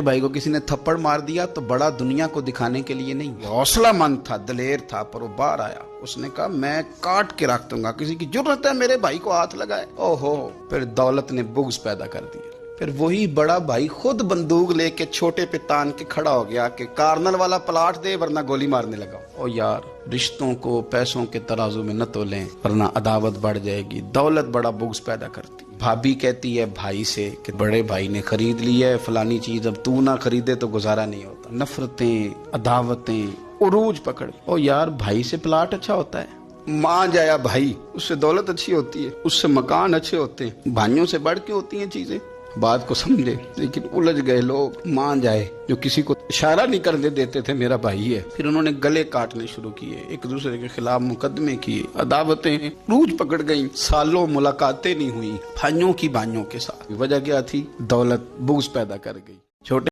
भाई को किसी ने थप्पड़ मार दिया तो बड़ा दुनिया को दिखाने के लिए नहीं, हौसला मंद था, दलेर था, पर वो बाहर आया। उसने कहा मैं काट के रख दूंगा, किसी की जरूरत है मेरे भाई को हाथ लगाए। ओहो, फिर दौलत ने बुग्ज पैदा कर दिया। फिर वही बड़ा भाई खुद बंदूक लेके छोटे पे तान के खड़ा हो गया कि कार्नल वाला प्लाट दे वरना गोली मारने लगा। ओ यार, रिश्तों को पैसों के तराजू में न तोलें वरना अदावत बढ़ जाएगी। दौलत बड़ा बुग्ज पैदा करती। भाभी कहती है भाई से कि बड़े भाई ने खरीद ली है फलानी चीज, अब तू ना खरीदे तो गुजारा नहीं होता। नफरतें, अदावतें उरूज पकड़। ओ यार, भाई से प्लाट अच्छा होता है, मान जाया भाई, उससे दौलत अच्छी होती है, उससे मकान अच्छे होते हैं, भाइयों से बढ़ के होती हैं चीजें। बात को समझे, लेकिन उलझ गए लोग। मान जाए जो किसी को इशारा नहीं करने देते थे मेरा भाई है। फिर उन्होंने गले काटने शुरू किए, एक दूसरे के खिलाफ मुकदमे किए, अदावतें रूज पकड़ गईं, सालों मुलाकातें नहीं हुई भाइयों की भाइयों के साथ। वजह क्या थी? दौलत बुग्ज पैदा कर गई। छोटे